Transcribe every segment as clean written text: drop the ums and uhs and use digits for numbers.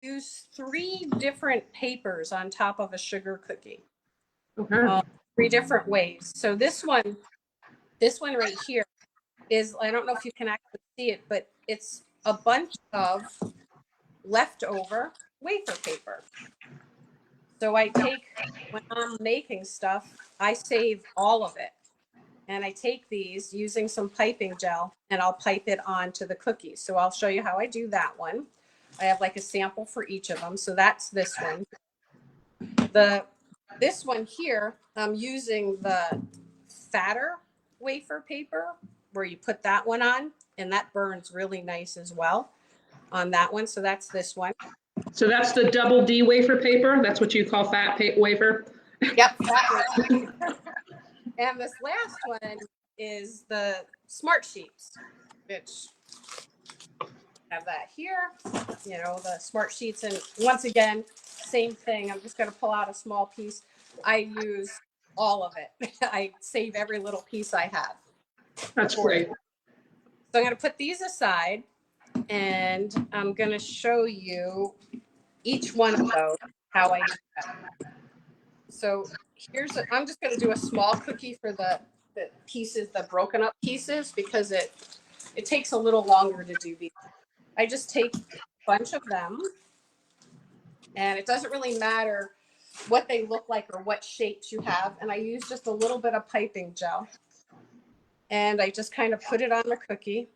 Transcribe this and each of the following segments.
use 3 different papers on top of a sugar cookie. Okay. 3 different ways. So this one right here is, I don't know if you can actually see it, but it's a bunch of leftover wafer paper. So I take, when I'm making stuff, I save all of it. And I take these using some piping gel and I'll pipe it onto the cookies. So I'll show you how I do that one. I have like a sample for each of them. So that's this one. This one here, I'm using the fatter wafer paper where you put that one on, and that burns really nice as well on that one. So that's this one. So that's the double D wafer paper. That's what you call fat wafer. Yep, fat wafer. And this last one is the Smart Sheets, which have that here, you know, the Smart Sheets. And once again, same thing. I'm just going to pull out a small piece. I use all of it. I save every little piece I have. That's great. So I'm going to put these aside and I'm going to show you each one of those, how I do that. So I'm just going to do a small cookie for the pieces, the broken up pieces, because it takes a little longer to do these. I just take a bunch of them, and it doesn't really matter what they look like or what shapes you have. And I use just a little bit of piping gel, and I just kind of put it on the cookie,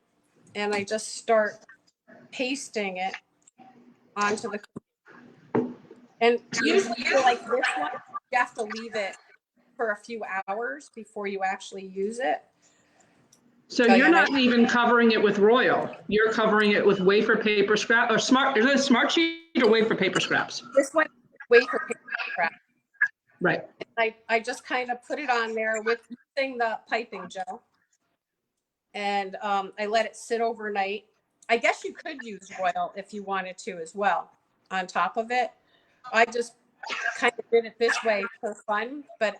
and I just start pasting it onto the cookie. And usually for like this one, you have to leave it for a few hours before you actually use it. So you're not even covering it with royal. You're covering it with wafer paper scrap or smart. Is it a Smart Sheet or wafer paper scraps? This one, wafer paper scrap. Right. I just kind of put it on there with using the piping gel, and I let it sit overnight. I guess you could use royal if you wanted to as well on top of it. I just kind of did it this way for fun, but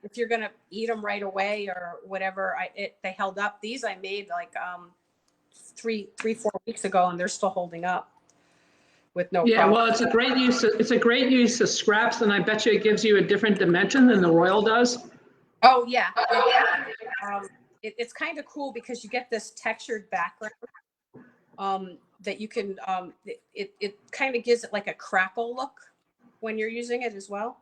if you're gonna eat them right away or whatever, they held up. These I made like 4 weeks ago, and they're still holding up with no problem. Well, it's a great use. It's a great use of scraps, and I bet you it gives you a different dimension than the royal does. Oh yeah, it's kind of cool because you get this textured background that you can. It kind of gives it like a crackle look when you're using it as well.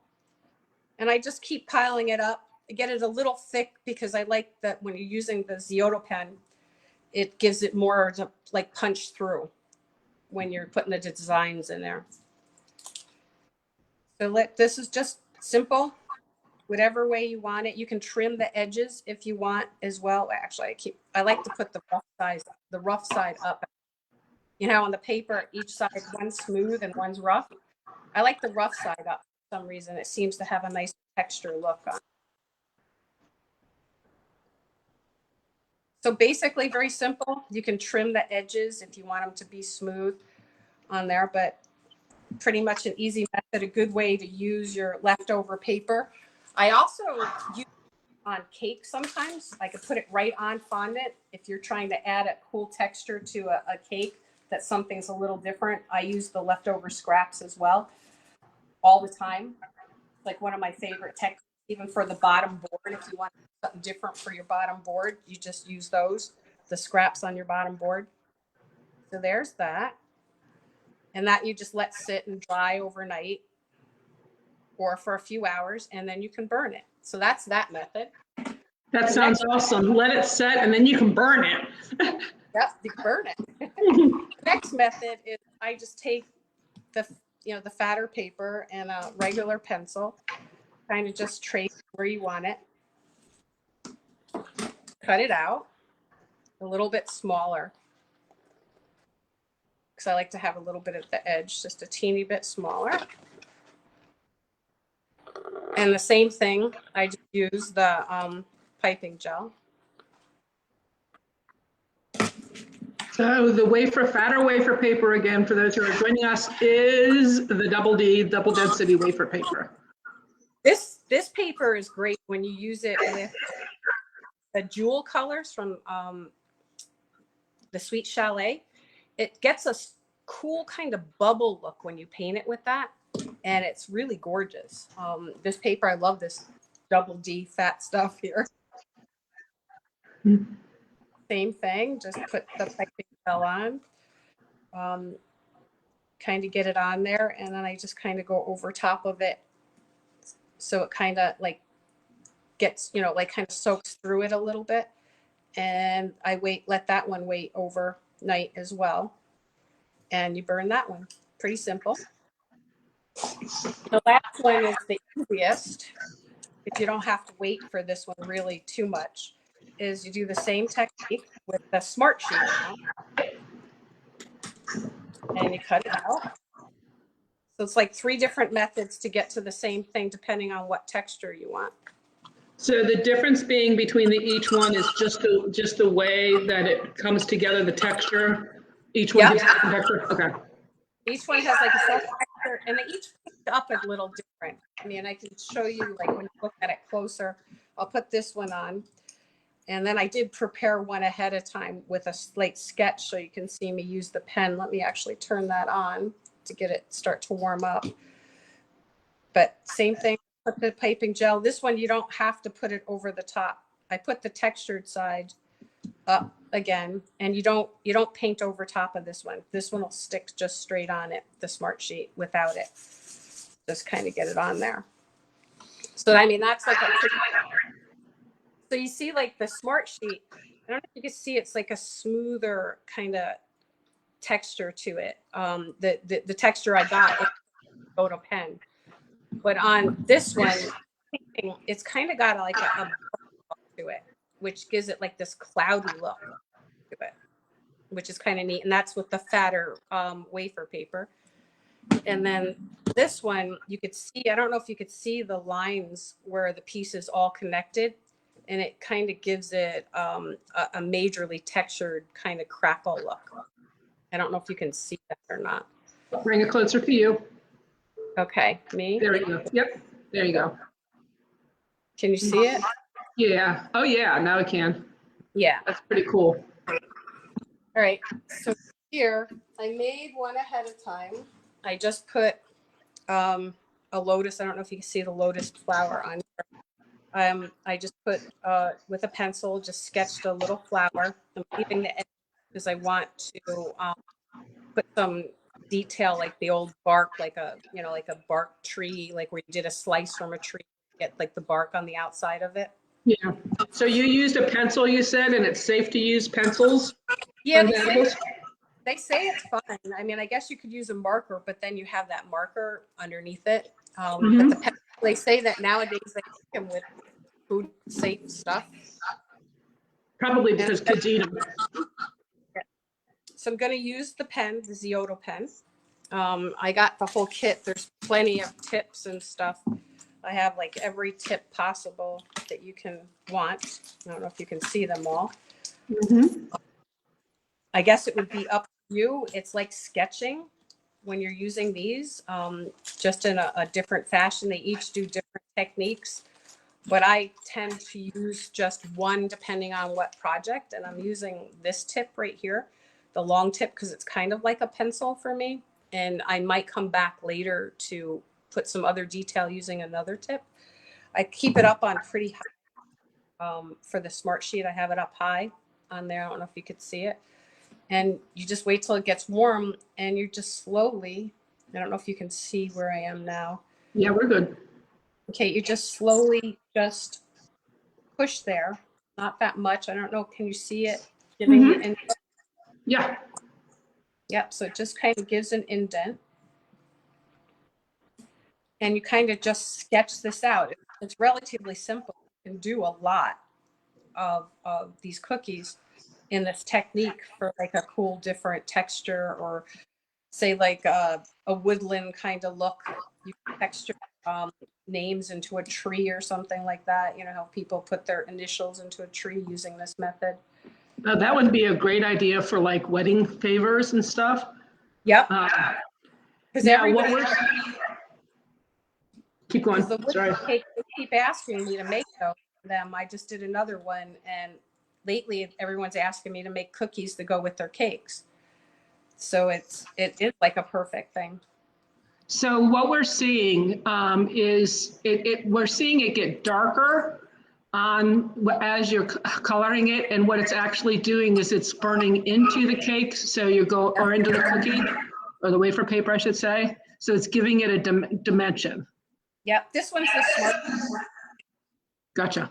And I just keep piling it up. I get it a little thick because I like that when you're using the Zeoto Pen, it gives it more to like punch through when you're putting the designs in there. So this is just simple, whatever way you want it. You can trim the edges if you want as well. Actually, I like to put the rough side up. You know, on the paper, each side, one's smooth and one's rough. I like the rough side up for some reason. It seems to have a nice texture look on it. So basically very simple. You can trim the edges if you want them to be smooth on there, but pretty much an easy method, a good way to use your leftover paper. I also use it on cake sometimes. I could put it right on fondant if you're trying to add a cool texture to a cake that something's a little different. I use the leftover scraps as well all the time. Like one of my favorite techniques, even for the bottom board. If you want something different for your bottom board, you just use the scraps on your bottom board. So there's that. And that you just let sit and dry overnight or for a few hours, and then you can burn it. So that's that method. That sounds awesome. Let it set and then you can burn it. Yep, you can burn it. Next method is I just take the fatter paper and a regular pencil, kind of just trace where you want it, cut it out a little bit smaller because I like to have a little bit at the edge, just a teeny bit smaller. And the same thing, I just use the piping gel. So the fatter wafer paper, again, for those who are joining us, is the double D, double density wafer paper. This paper is great when you use it with the jewel colors from the Sweet Chalet. It gets a cool kind of bubble look when you paint it with that. And it's really gorgeous. This paper, I love this double D fat stuff here. Mm-hmm. Same thing, just put the piping gel on, kind of get it on there, and then I just kind of go over top of it so it kind of like gets, you know, like kind of soaks through it a little bit. And I let that one wait overnight as well. And you burn that one. Pretty simple. The last one is the easiest, if you don't have to wait for this one really too much, is you do the same technique with the smart sheet now. And you cut it out. So it's like 3 different methods to get to the same thing depending on what texture you want. So the difference being between each one is just the way that it comes together, the texture. Each one has a different texture. Okay. Each one has like a self texture, and they each pick up a little different. I mean, I can show you like when you look at it closer. I'll put this one on, and then I did prepare one ahead of time with a slate sketch so you can see me use the pen. Let me actually turn that on to get it start to warm up. But same thing. Put the piping gel. This one, you don't have to put it over the top. I put the textured side up again, and you don't paint over top of this one. This one will stick just straight on it, the smart sheet, without it. Just kind of get it on there. So I mean, that's like so you see like the smart sheet, I don't know if you can see, it's like a smoother kind of texture to it. The texture I got in Zeoto Pen. But on this one, it's kind of got like a look to it, which gives it like this cloudy look to it, which is kind of neat. And that's with the fatter wafer paper. And then this one, you could see, I don't know if you could see the lines where the piece is all connected. And it kind of gives it a majorly textured kind of crackle look. I don't know if you can see that or not. Bring it closer to you. Okay, me? There you go. Yep, there you go. Can you see it? Yeah. Oh yeah, now I can. Yeah. That's pretty cool. All right, so here, I made one ahead of time. I just put a lotus, I don't know if you can see the lotus flower on here. I just put, with a pencil, just sketched a little flower. I'm leaving the edge because I want to put some detail, like the old bark, like a, you know, like a bark tree, like where you did a slice from a tree, get like the bark on the outside of it. Yeah. So you used a pencil, you said, and it's safe to use pencils? Yeah, they say it's fine. I mean, I guess you could use a marker, but then you have that marker underneath it. But the pencil, they say that nowadays they make them with food safe stuff. Probably because kids eat them. So I'm going to use the pen, the Zeoto pen. I got the whole kit. There's plenty of tips and stuff. I have like every tip possible that you can want. I don't know if you can see them all. I guess it would be up to you. It's like sketching when you're using these, just in a different fashion. They each do different techniques, but I tend to use just one depending on what project. And I'm using this tip right here, the long tip, because it's kind of like a pencil for me. And I might come back later to put some other detail using another tip. I keep it up on pretty high. For the smart sheet, I have it up high on there. I don't know if you could see it. And you just wait till it gets warm, and you just slowly, I don't know if you can see where I am now. Yeah, we're good. Okay, you just slowly just push there. Not that much. I don't know. Can you see it giving the indent? Yeah. Yep. So it just kind of gives an indent. And you kind of just sketch this out. It's relatively simple. You can do a lot of these cookies in this technique for like a cool different texture, or say like a woodland kind of look. You can texture names into a tree or something like that. You know how people put their initials into a tree using this method. That would be a great idea for like wedding favors and stuff. Yep. Because everybody. Keep going. The Sorry. cake, they keep asking me to make them. I just did another one, and lately everyone's asking me to make cookies to go with their cakes. So it is like a perfect thing. So what we're seeing is we're seeing it get darker on as you're coloring it, and what it's actually doing is it's burning into the cake. So or into the cookie or the wafer paper, I should say. So it's giving it a dimension. Yep, this one's the smart. Gotcha.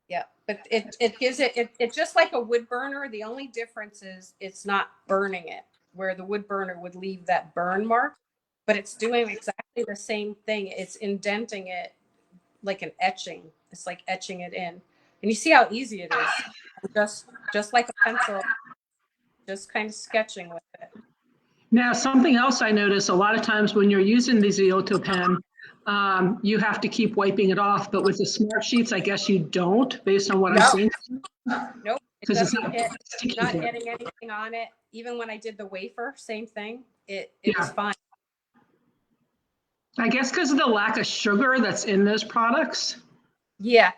Yeah, but it gives it just like a wood burner. The only difference is it's not burning it, where the wood burner would leave that burn mark, but it's doing exactly the same thing. It's indenting it like an etching. It's like etching it in, and you see how easy it is. Just like a pencil, just kind of sketching with it. Now, something else I notice a lot of times when you're using the Zeoto pen, you have to keep wiping it off, but with the smart sheets, I guess you don't, based on what I'm seeing. Nope, it 'Cause it's doesn't not get, sticky not here. getting anything on it. Even when I did the wafer, same thing. It Yeah. was fine. I guess because of the lack of sugar that's in those products. Yeah.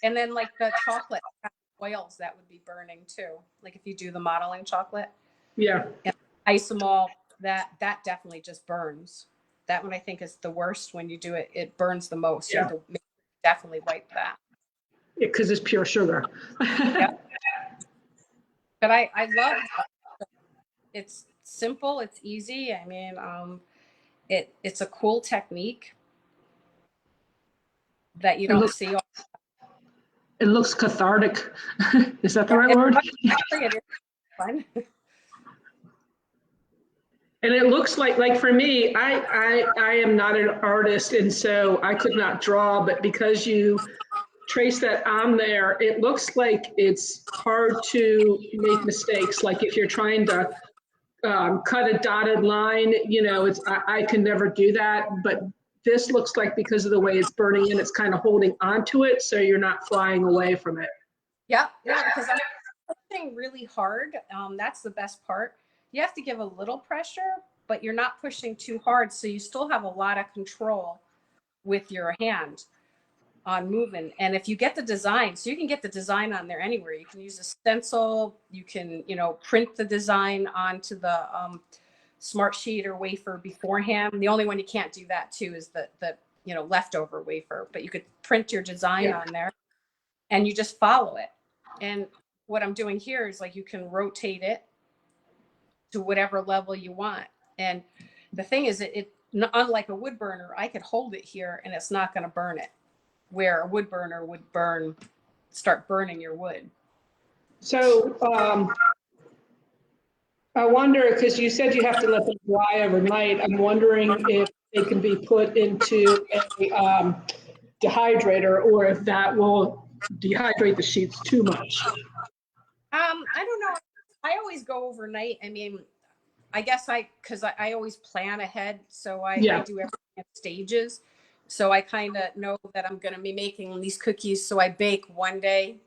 And then like the chocolate oils that would be burning too. Like if you do the modeling chocolate. Yeah. And isomalt, that definitely just burns. That one I think is the worst when you do it. It burns the most. Yeah. You have to definitely wipe that. Because it's pure sugar. Yep. But I love it's simple, it's easy. I mean, it's a cool technique that you don't see. It looks cathartic. Is that the right Yeah, word? actually, it is fun. And it looks like for me, I am not an artist, and so I could not draw, but because you trace that on there, it looks like it's hard to make mistakes. Like if you're trying to cut a dotted line, I can never do that. But this looks like because of the way it's burning in, it's kind of holding onto it, so you're not flying away from it. Yeah, because I'm pushing really hard. That's the best part. You have to give a little pressure, but you're not pushing too hard, so you still have a lot of control with your hand on movement. And if you get the design, so you can get the design on there anywhere. You can use a stencil. You can, print the design onto the smart sheet or wafer beforehand. The only one you can't do that too is the leftover wafer, but you could print your design on there and you just follow it. And what I'm doing here is like you can rotate it to whatever level you want. And the thing is, it unlike a wood burner, I could hold it here and it's not going to burn it, where a wood burner would start burning your wood. So I wonder, because you said you have to let them dry overnight, I'm wondering if they can be put into a dehydrator, or if that will dehydrate the sheets too much. I don't know. I always go overnight. I mean, I guess because I always plan ahead. So I do everything in stages. So I kind of know that I'm going to be making these cookies. So I bake one day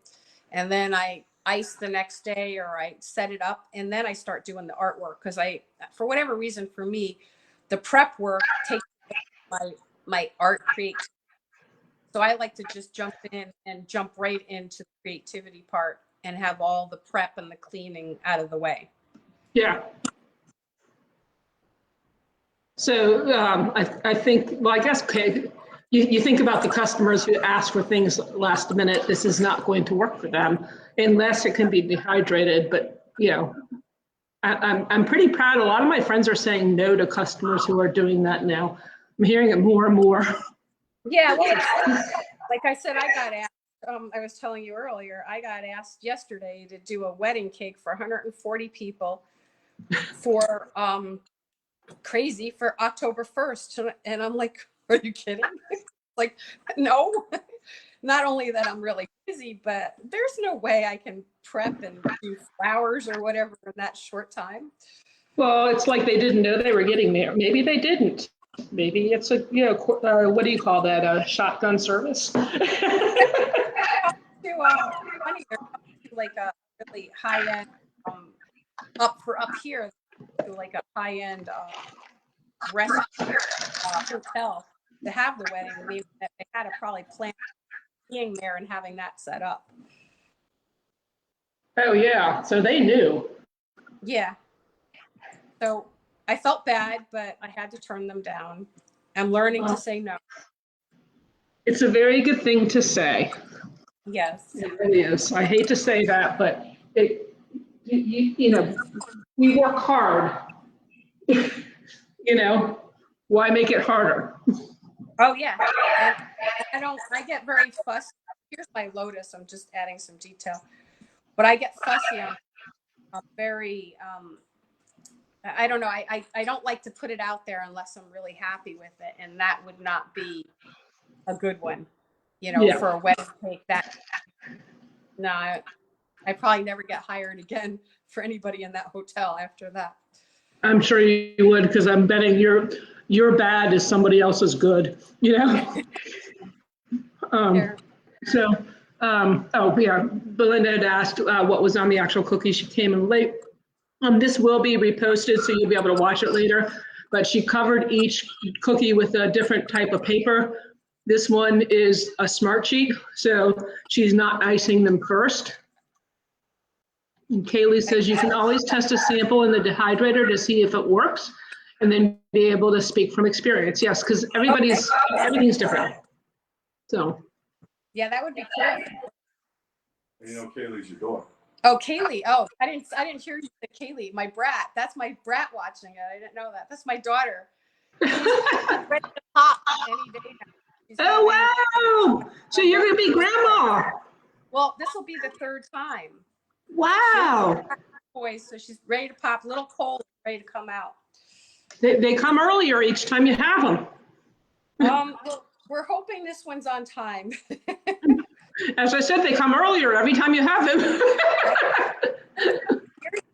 and then I ice the next day, or I set it up and then I start doing the artwork. Because for whatever reason, for me, the prep work takes my art creativity. So I like to just jump in and jump right into the creativity part and have all the prep and the cleaning out of the way. Yeah. So I think, well, I guess, okay, you think about the customers who ask for things last minute, this is not going to work for them unless it can be dehydrated. But, I'm pretty proud. A lot of my friends are saying no to customers who are doing that now. I'm hearing it more and more. Yeah, well, like I said, I got asked, I was telling you earlier, I got asked yesterday to do a wedding cake for 140 people for crazy for October 1st. And I'm like, are you kidding? Like, no. Not only that I'm really busy, but there's no way I can prep and do flowers or whatever in that short time. Well, it's like they didn't know they were getting there. Maybe they didn't. Maybe it's a, what do you call that? A shotgun service? Like a really high end, up here, to like a high end restaurant, hotel to have the wedding. I mean, they had to probably plan being there and having that set up. Oh yeah, so they knew. Yeah. So I felt bad, but I had to turn them down. I'm learning to Well, say no. it's a very good thing to say. Yes. It really is. I hate to say that, but you know, we work hard. You know, why make it harder? Oh yeah. And I get very fussy. Here's my lotus. I'm just adding some detail. But I get fussy. I'm very, I don't know. I don't like to put it out there unless I'm really happy with it. And that would not be a good one, Yeah, for a wedding cake. That, no, I probably never get hired again for anybody in that hotel after that. I'm sure you would, because I'm betting your bad is somebody else's good, you know? Um, Here. so, oh yeah, Belinda had asked what was on the actual cookie. She came in late. This will be reposted, so you'll be able to watch it later. But she covered each cookie with a different type of paper. This one is a smart sheet, so she's not icing them first. And Kaylee says you can always test a sample in the dehydrator to see if it works, and then be able to speak from experience. Yes, because everything's different. So. Yeah, that would be cool. Kaylee's your daughter. Oh, Kaylee. Oh, I didn't hear you say Kaylee. My brat. That's my brat watching it. I didn't know that. That's my daughter. She's ready to pop any day now. Oh, wow. So you're going to be grandma. Well, this will be the third time. Wow. Boys, so she's ready to pop. Little cold, ready to come out. They come earlier each time you have them. Well, we're hoping this one's on time. As I said, they come earlier every time you have them. Here's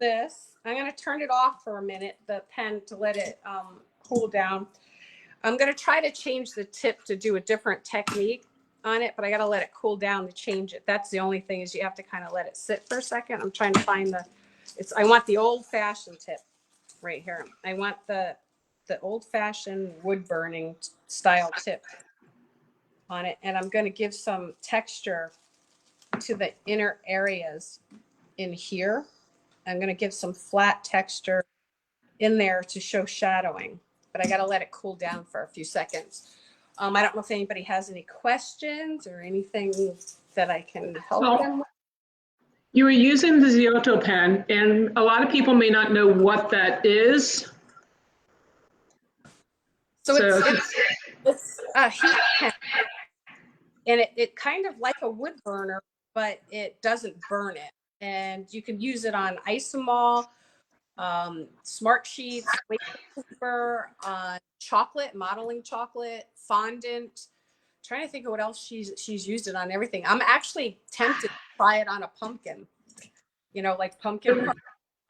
this. I'm going to turn it off for a minute, the pen, to let it cool down. I'm going to try to change the tip to do a different technique on it, but I got to let it cool down to change it. That's the only thing, is you have to kind of let it sit for a second. I'm trying to find I want the old fashioned tip right here. I want the old fashioned wood burning style tip on it. And I'm going to give some texture to the inner areas in here. I'm going to give some flat texture in there to show shadowing, but I got to let it cool down for a few seconds. I don't know if anybody has any questions or anything that I can help them with. You were using the Zeoto pen, and a lot of people may not know what that is. So it's a heat pen, and it kind of like a wood burner, but it doesn't burn it. And you can use it on isomol, smart sheets, paper, on chocolate, modeling chocolate, fondant. Trying to think of what else she's used it on. Everything. I'm actually tempted to try it on a pumpkin. Like pumpkin.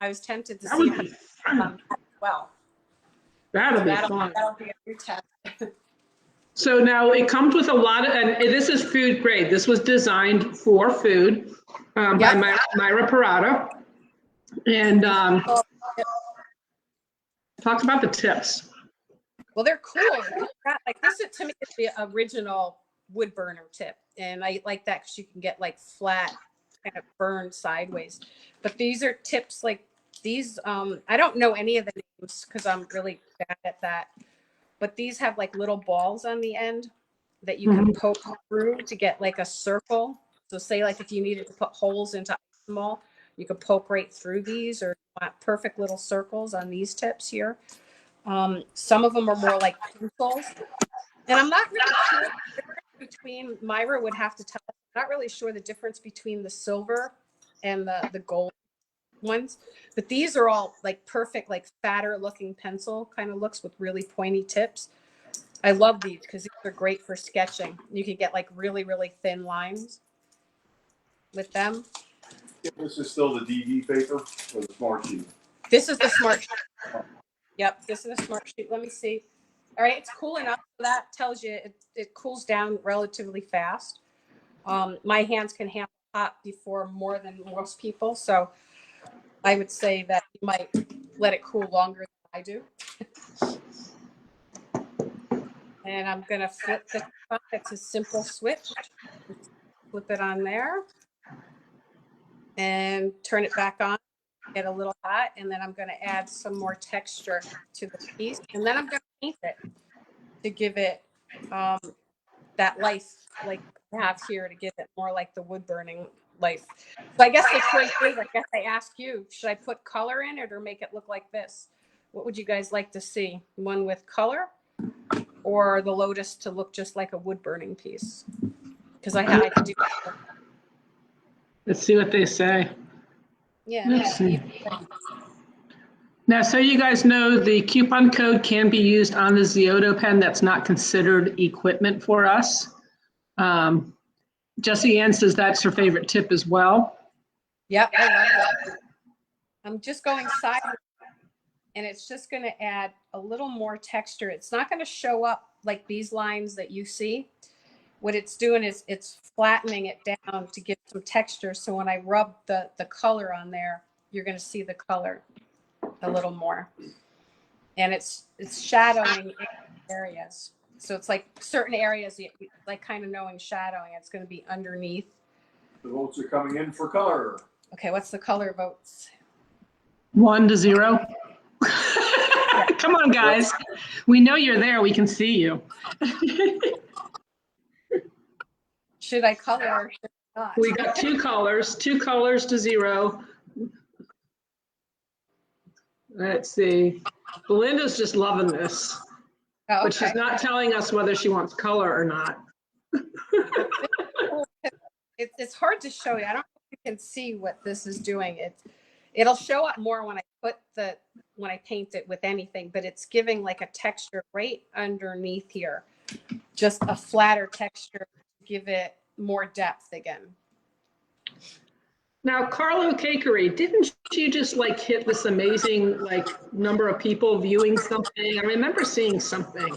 I was tempted to see if it well. That'll be fun. That'll be a new test. So now it comes with a lot of, and this is food grade. This was designed for food by Myra Parada. And talk about the tips. Well, they're cool. Like this, to me, is the original wood burner tip, and I like that because you can get like flat, kind of burned sideways. But these are tips like these. I don't know any of the names because I'm really bad at that. But these have like little balls on the end that you can poke through to get like a circle. So say like if you needed to put holes into isomol, you could poke right through these, or want perfect little circles on these tips here. Some of them are more like pencils, and I'm not really sure the difference between, Myra would have to tell us, I'm not really sure the difference between the silver and the gold ones, but these are all like perfect, like fatter looking pencil kind of looks with really pointy tips. I love these because these are great for sketching. You can get like really, really thin lines with them. This is still the DD paper or the smart sheet? This is the smart sheet. Yep, this is a smart sheet. Let me see. All right, it's cool enough. That tells you it cools down relatively fast. My hands can handle hot before more than most people, so I would say that you might let it cool longer than I do. And I'm gonna flip this up. It's a simple switch. Flip it on there and turn it back on. get a little hot, and then I'm going to add some more texture to the piece, and then I'm going to paint it to give it that life like I have here, to give it more like the wood burning life. So I guess the choice is, I guess I ask you, should I put color in it or make it look like this? What would you guys like to see? One with color, or the lotus to look just like a wood burning piece? Because I could do that. Let's see what they say. Yeah. Let's see. Now, so you guys know, the coupon code can be used on the Zeoto pen. That's not considered equipment for us. Jessie Ann says that's her favorite tip as well. Yep, I love that. I'm just going sideways, and it's just going to add a little more texture. It's not going to show up like these lines that you see. What it's doing is it's flattening it down to give some texture. So when I rub the color on there, you're going to see the color a little more. And it's shadowing in areas. So it's like certain areas, like kind of knowing shadowing, it's going to be underneath. The votes are coming in for color. Okay, what's the color votes? 1 to 0. Come on, guys. We know you're there. We can see you. Should I color or should I not? We got 2 colors to 0. Let's see. Belinda's just loving this, Oh, but she's not telling us whether she wants color or not. It's hard to show you. I don't know if you can see what this is doing. It'll show up more when I paint it with anything, but it's giving like a texture right underneath here, just a flatter texture to give it more depth again. Now, Carlo Cakery, didn't you just like hit this amazing like number of people viewing something? I remember seeing something.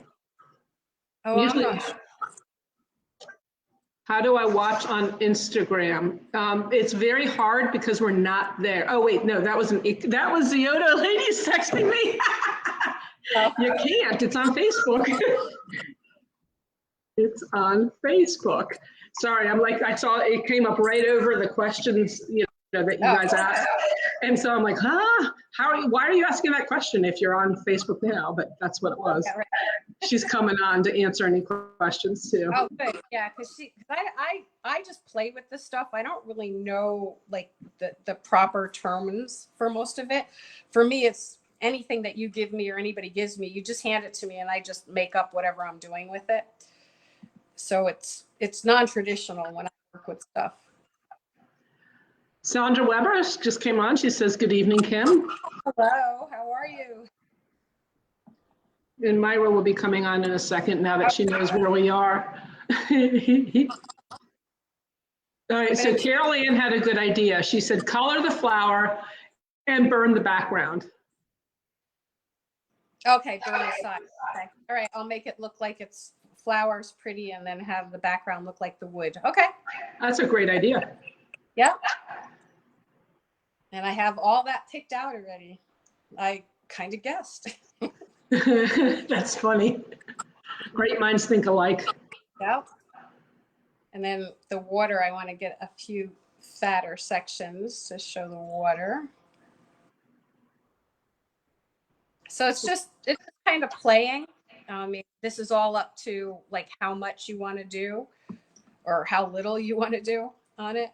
Oh, Usually, I'm not sure. How do I watch on Instagram? It's very hard because we're not there. Oh wait, no, that was Zeoto ladies texting me. You can't. It's on Facebook. It's on Facebook. Sorry, I saw it came up right over the questions, that you guys asked. And so I'm like, why are you asking that question if you're on Facebook now? But that's what it was. Yeah, right. She's coming on to answer any questions too. Oh, good. Yeah, because I just play with this stuff. I don't really know like the proper terms for most of it. For me, it's anything that you give me or anybody gives me, you just hand it to me and I just make up whatever I'm doing with it. So it's non-traditional when I work with stuff. Sandra Weber just came on. She says, good evening, Kim. Hello, how are you? And Myra will be coming on in a second now that she knows where we are. All right, so Carol Ann had a good idea. She said, color the flower and burn the background. Okay, burn the side. Okay. All right, I'll make it look like it's flowers pretty and then have the background look like the wood. Okay. That's a great idea. Yeah. And I have all that picked out already. I kind of guessed. That's funny. Great minds think alike. Yep. And then the water, I want to get a few fatter sections to show the water. So it's kind of playing. This is all up to like how much you want to do or how little you want to do on it.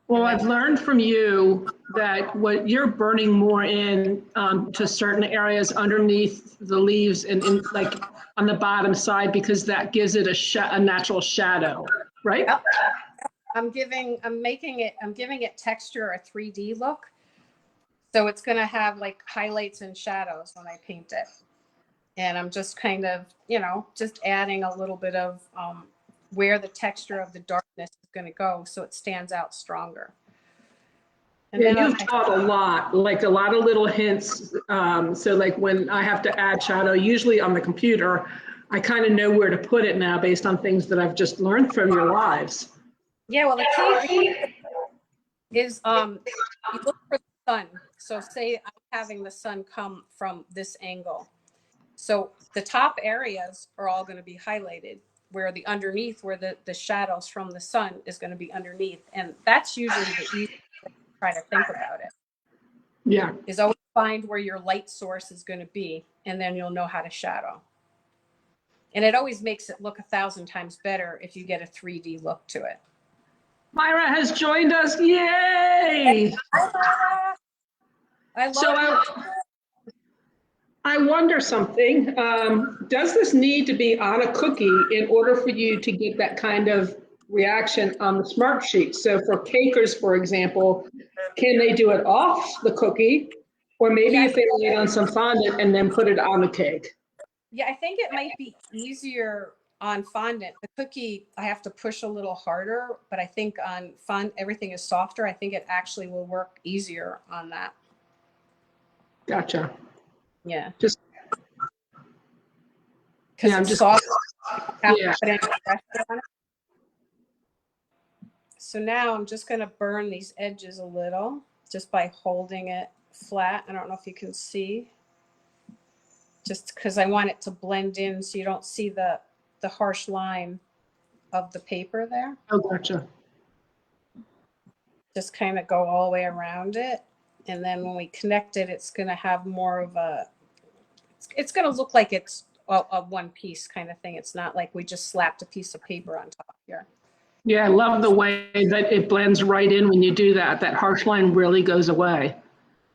Well, I've learned from you that what you're burning more in to certain areas underneath the leaves and in like on the bottom side, because that gives it a natural shadow, right? Yep. I'm giving it texture, a 3D look. So it's going to have like highlights and shadows when I paint it. And I'm just kind of, just adding a little bit of where the texture of the darkness is going to go so it stands out stronger. And yeah, then you've taught a lot, like a lot of little hints. So like when I have to add shadow, usually on the computer, I kind of know where to put it now based on things that I've just learned from your lives. Yeah, well, the key is you look for the sun. So say I'm having the sun come from this angle. So the top areas are all going to be highlighted, where the underneath, where the shadows from the sun is going to be underneath. And that's usually the easiest way to try to think about it. Yeah. is always find where your light source is going to be, and then you'll know how to shadow. And it always makes it look 1,000 times better if you get a 3D look to it. Myra has joined us. Yay! I love So I wonder something. Does this need to be on a cookie in order for you to get that kind of reaction on the smart sheet? So for cakers, for example, can they do it off the cookie? Or maybe if they lay it on some fondant and then put it on the cake? Yeah, I think it might be easier on fondant. The cookie, I have to push a little harder, but I think on everything is softer. I think it actually will work easier on that. Gotcha. Yeah. Just because yeah, I'm it's just soft. yeah. Put any pressure on it. So now I'm just going to burn these edges a little just by holding it flat. I don't know if you can see, just because I want it to blend in so you don't see the harsh line of the paper there. Oh, gotcha. Just kind of go all the way around it. And then when we connect it, it's going to have more of a, it's going to look like it's a one piece kind of thing. It's not like we just slapped a piece of paper on top here. Yeah, I love the way that it blends right in when you do that. That harsh line really goes away.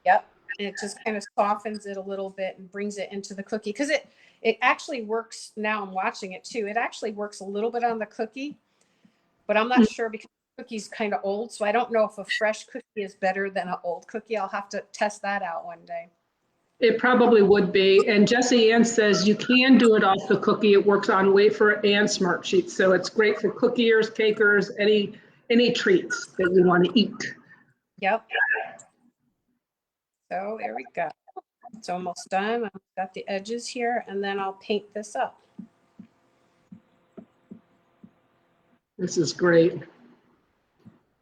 Yep. And it just kind of softens it a little bit and brings it into the cookie. Because it actually works, now I'm watching it too. It actually works a little bit on the cookie, but I'm not sure because the cookie's kind of old. So I don't know if a fresh cookie is better than an old cookie. I'll have to test that out one day. It probably would be. And Jessie Ann says you can do it off the cookie. It works on wafer and smart sheets. So it's great for cookiers, cakers, any treats that you want to eat. Yep. So there we go. It's almost done. I've got the edges here, and then I'll paint this up. This is great.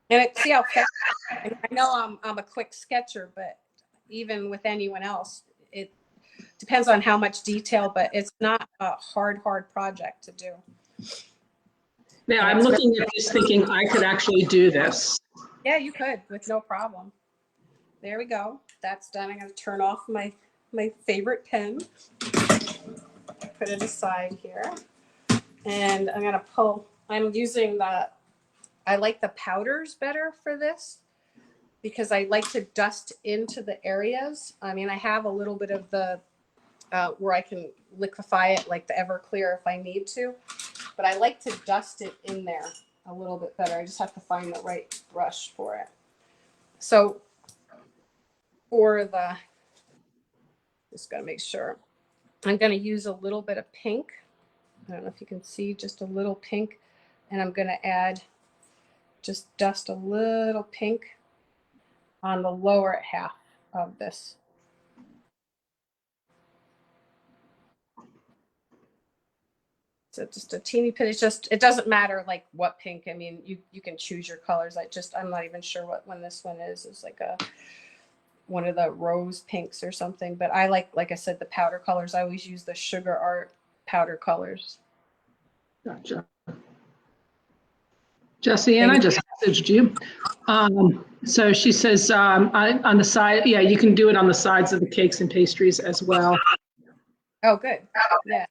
And see how fast, I know I'm a quick sketcher, but even with anyone else, it depends on how much detail, but it's not a hard project to do. Now I'm looking at this thinking I could actually do this. Yeah, you could with no problem. There we go. That's done. I'm going to turn off my favorite pen. Put it aside here. And I'm going to pull, I'm using I like the powders better for this because I like to dust into the areas. I mean, I have a little bit of the, where I can liquefy it like the Everclear if I need to, but I like to dust it in there a little bit better. I just have to find the right brush for it. So for just gotta make sure. I'm gonna use a little bit of pink. I don't know if you can see, just a little pink. And I'm gonna add, just dust a little pink on the lower half of this. So just a teeny bit. It's just, it doesn't matter like what pink. I mean, you can choose your colors. I'm not even sure what one this one is. It's like one of the rose pinks or something. But I like I said, the powder colors. I always use the Sugar Art powder colors. Gotcha. Jessie Ann, I just messaged you. So she says on the side, yeah, you can do it on the sides of the cakes and pastries as well. Oh, good. Yeah.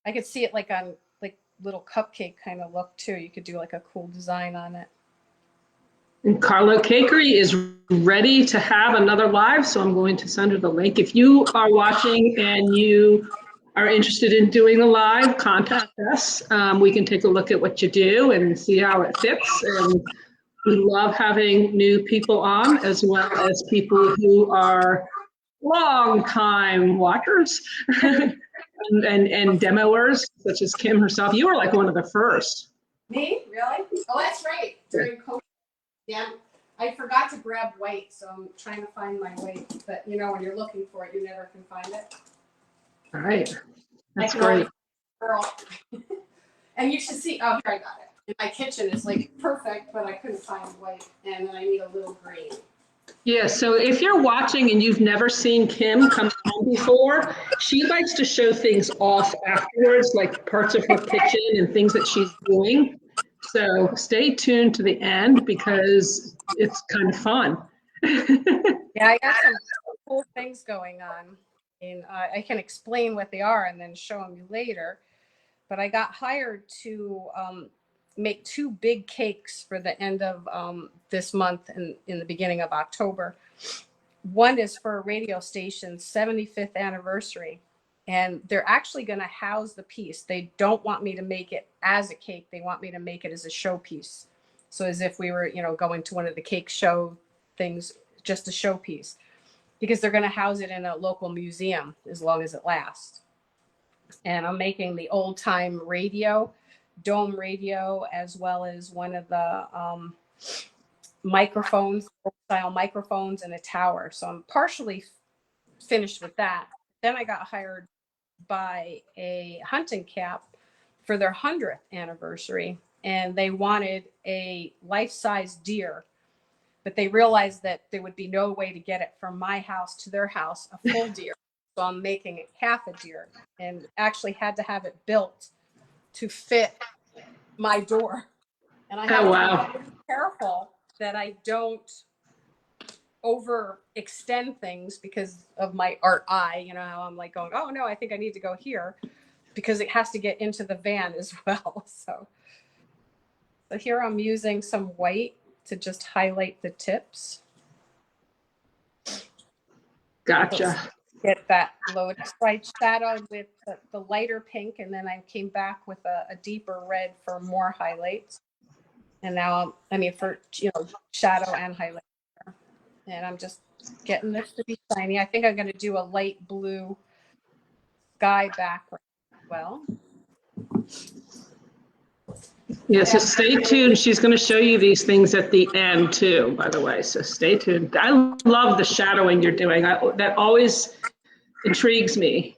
I could see it like on like little cupcake kind of look too. You could do like a cool design on it. And Carlo Cakery is ready to have another live, so I'm going to send her the link. If you are watching and you are interested in doing a live, contact us. We can take a look at what you do and see how it fits. And we love having new people on, as well as people who are long-time watchers and demoers, such as Kim herself. You were like one of the first. Me? Really? Oh, that's right. During COVID. Yeah. I forgot to grab white, so I'm trying to find my white. But you know, when you're looking for it, you never can find it. All right. That's I great. Girl. And you should see, oh, here I got it. And my kitchen is like perfect, but I couldn't find white. And then I need a little green. Yeah, so if you're watching and you've never seen Kim come on before, she likes to show things off afterwards, like parts of her kitchen and things that she's doing. So stay tuned to the end because it's kind of fun. Yeah, I got some cool things going on. And I can explain what they are and then show them you later. But I got hired to make 2 big cakes for the end of this month and in the beginning of October. One is for a radio station's 75th anniversary. And they're actually going to house the piece. They don't want me to make it as a cake. They want me to make it as a showpiece. So as if we were, going to one of the cake show things, just a showpiece. Because they're going to house it in a local museum as long as it lasts. And I'm making the old time radio, dome radio, as well as one of the microphones, old style microphones, and a tower. So I'm partially finished with that. Then I got hired by a hunting camp for their 100th anniversary, and they wanted a life-size deer, but they realized that there would be no way to get it from my house to their house, a full deer. So I'm making it half a deer, and actually had to have it built to fit my door. And I have to be very careful that I don't overextend things because of my art eye. How I'm like going, oh no, I think I need to go here, because it has to get into the van as well. So here I'm using some white to just highlight the tips. Gotcha. Get that loaded. So I shadowed with the lighter pink, and then I came back with a deeper red for more highlights. And now, for shadow and highlight. And I'm just getting this to be shiny. I think I'm going to do a light blue sky background as well. Yeah, so stay tuned. She's going to show you these things at the end too, by the way. So stay tuned. I love the shadowing you're doing. That always intrigues me.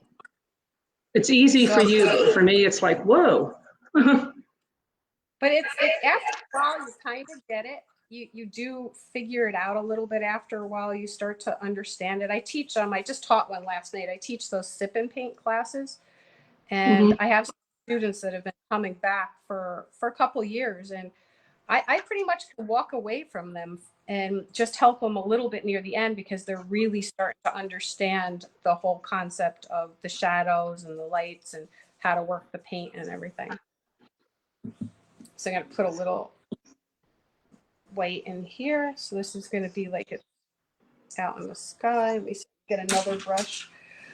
It's easy for you, but for me, it's like, whoa. But it's after a while, you kind of get it. You do figure it out a little bit after a while. You start to understand it. I teach I just taught one last night. I teach those sip and paint classes, and I have students that have been coming back for a couple years, and I pretty much walk away from them and just help them a little bit near the end, because they're really starting to understand the whole concept of the shadows and the lights and how to work the paint and everything. So I'm going to put a little white in here. So this is going to be like it's out in the sky. Let me get another brush.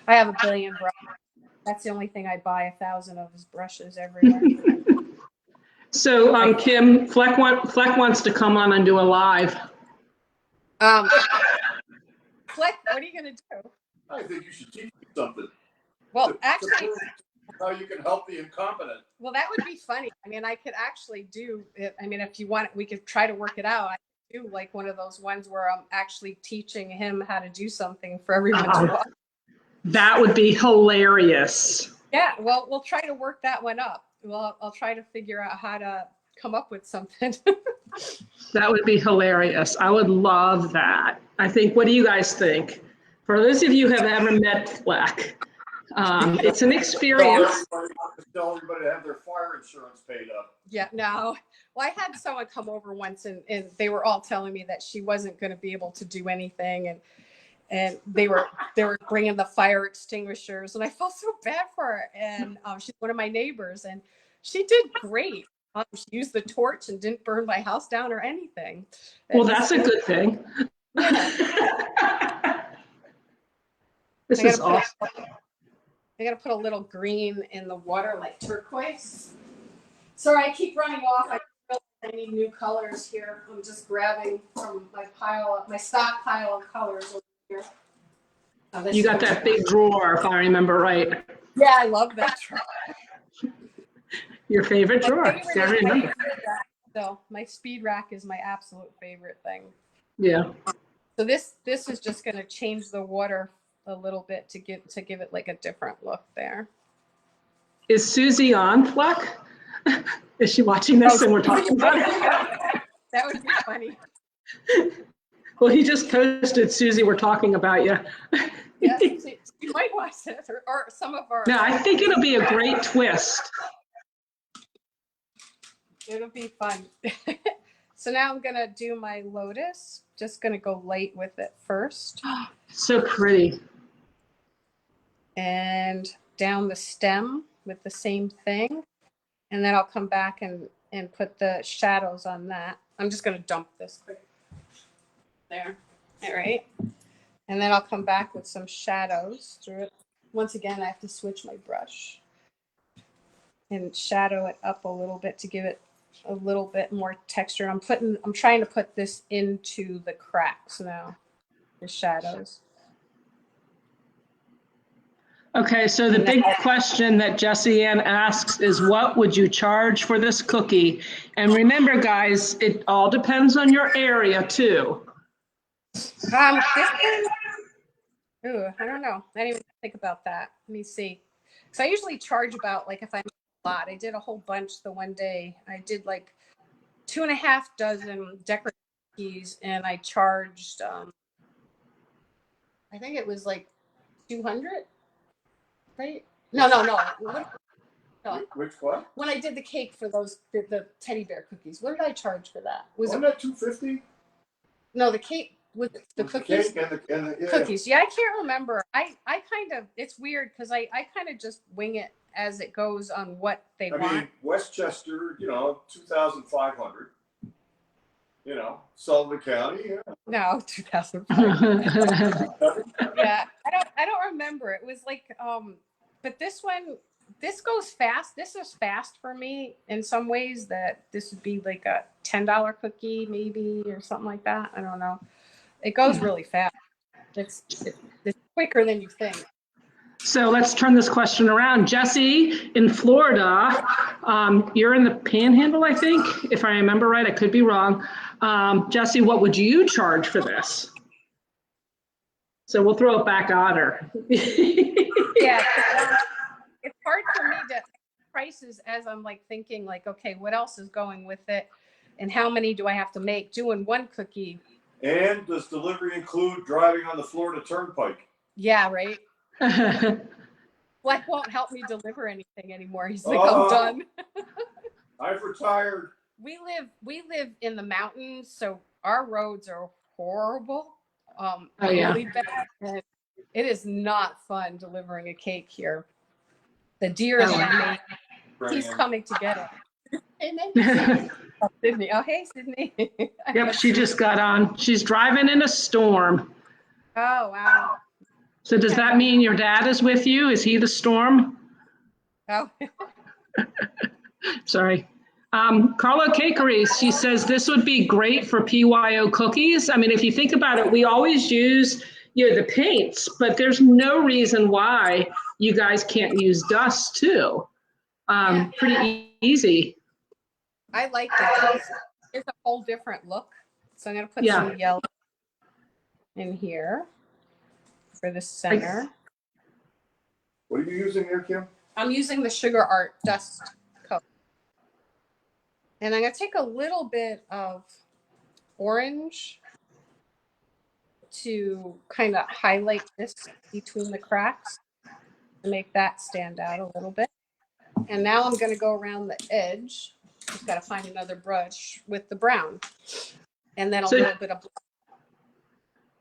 I have a billion brushes. That's the only thing I buy 1,000 of is brushes everywhere. So Kim, Fleck wants to come on and do a live. Fleck, what are you going to do? I think you should teach me something. Well, actually, how you can help the incompetent. Well, that would be funny. I could actually do it. If you want, we could try to work it out. I could do like one of those ones where I'm actually teaching him how to do something for everyone to watch. That would be hilarious. Yeah, well, we'll try to work that one up. Well, I'll try to figure out how to come up with something. That would be hilarious. I would love that. I think, what do you guys think? For those of you who have ever met Fleck, it's an experience. Tell everybody to have their fire insurance paid up. Yeah, no. Well, I had someone come over once, and they were all telling me that she wasn't going to be able to do anything, and they were bringing the fire extinguishers, and I felt so bad for her. And she's one of my neighbors, and she did great. She used the torch and didn't burn my house down or anything. Well, that's a good thing. Yeah. This is awesome. I got to put a little green in the water, like turquoise. Sorry, I keep running off. I don't really any new colors here. I'm just grabbing from my stockpile of colors over here. You got that big drawer, if I remember right. Yeah, I love that drawer. Your favorite drawer. So my speed rack is my absolute favorite thing. Yeah. So this is just going to change the water a little bit to give it like a different look there. Is Susie on, Fleck? Is she watching this and we're talking about it? That would be funny. Well, he just posted, Susie, we're talking about you. Yes, she might watch it, or some of our. No, I think it'll be a great twist. It'll be fun. So now I'm gonna do my lotus. Just gonna go light with it first. So pretty. And down the stem with the same thing. And then I'll come back and put the shadows on that. I'm just gonna dump this quick. There. All right. And then I'll come back with some shadows through it. Once again, I have to switch my brush and shadow it up a little bit to give it a little bit more texture. I'm trying to put this into the cracks now, the shadows. Okay, so the big question that Jessie Ann asks is, what would you charge for this cookie? And remember, guys, it all depends on your area too. This one, ooh, I don't know. I didn't even think about that. Let me see. Because I usually charge about, like, if I make a lot. I did a whole bunch the one day. I did like 2.5 dozen decorative cookies, and I charged, I think it was like 200, right? No. Which what? When I did the cake for those, the teddy bear cookies, what did I charge for that? Wasn't that $250? No, the cake with the cookies. The cake and the Cookies. Yeah, I can't remember. I kind of, it's weird because I kind of just wing it as it goes on what they want. I mean, Westchester, 2,500. Sullivan County, yeah. No, 2005. Yeah, I don't remember. It was like, but this one, this goes fast. This is fast for me in some ways. That this would be like a $10 cookie maybe, or something like that. I don't know. It goes really fast. It's quicker than you think. So let's turn this question around. Jessie, in Florida, you're in the Panhandle, I think, if I remember right. I could be wrong. Jessie, what would you charge for this? So we'll throw it back at her. Yeah, it's hard for me to prices as I'm like thinking like, okay, what else is going with it, and how many do I have to make doing one cookie? And does delivery include driving on the Florida Turnpike? Yeah, right. Black won't help me deliver anything anymore. He's like, I'm done. I've retired. We live in the mountains, so our roads are horrible. Really bad. And it is not fun delivering a cake here. The deer that I made, he's coming to get it. Hey, Sydney. Oh, hey, Sydney. Yep, she just got on. She's driving in a storm. Oh, wow. So does that mean your dad is with you? Is he the storm? Oh. Sorry. Carla Cakery, she says this would be great for PYO cookies. I mean, if you think about it, we always use the paints, but there's no reason why you guys can't use dust too. Pretty easy. I like it. It's a whole different look. So I'm going to put some yellow in here for the center. What are you using there, Kim? I'm using the Sugar Art dust color. And I'm going to take a little bit of orange to kind of highlight this between the cracks to make that stand out a little bit. And now I'm going to go around the edge. Just got to find another brush with the brown. And then a little bit of black.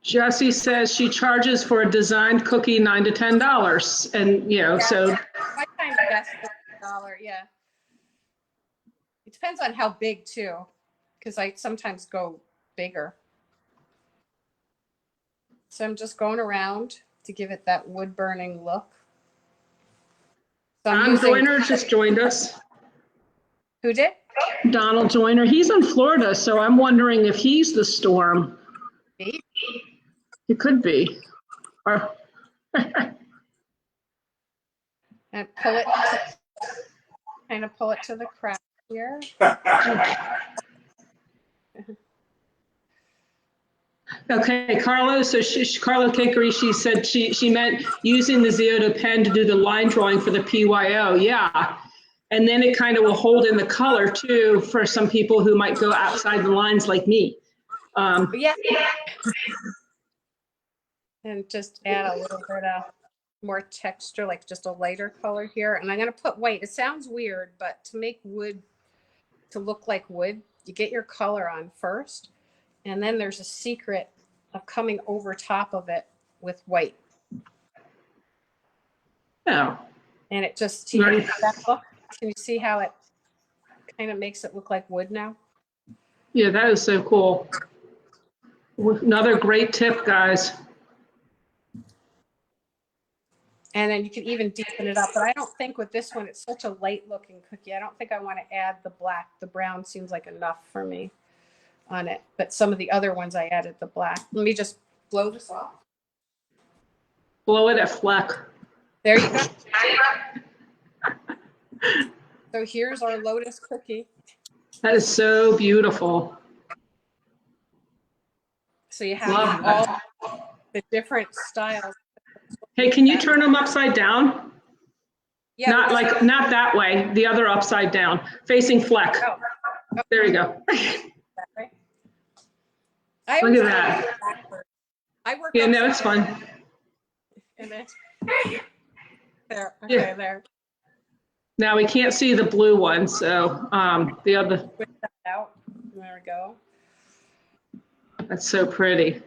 Jessie says she charges for a designed cookie $9 to $10. And, so. I kind of guess $1, yeah. It depends on how big too, because I sometimes go bigger. So I'm just going around to give it that wood burning look. So Don Joyner just joined us. Who did? Donald Joyner. He's in Florida, so I'm wondering if he's the storm. Me? It could be. Or And pull it, kind of pull it to the crack here. Okay, Carla. So Carla Cakery, she said she meant using the Zeoto pen to do the line drawing for the PYO. Yeah, and then it kind of will hold in the color too for some people who might go outside the lines like me. Yeah. And just add a little bit of more texture, like just a lighter color here. And I'm going to put white. It sounds weird, but to make wood to look like wood, You get your color on first, and then there's a secret of coming over top of it with white. Oh, And it just, Right. can you see how it kind of makes it look like wood now? yeah, that is so cool. Another great tip, guys. And then you can even deepen it up. But I don't think with this one, it's such a light looking cookie. I don't think I want to add the black. The brown seems like enough for me on it. But some of the other ones I added the black. Let me just blow this off. Blow it at Fleck. There you go. So here's our lotus cookie. That is so beautiful. So you have Love all that. the different styles. Hey, can you turn them upside down? Yeah, Not like, not that way, the other upside down, facing Fleck. oh, There you go. that way. I Look always at do that. it backwards. I work Yeah, no, upside it's down. fun. And then there. Okay, Yeah. there. Now we can't see the blue one, so the other, Switch that out. There we go. that's so pretty.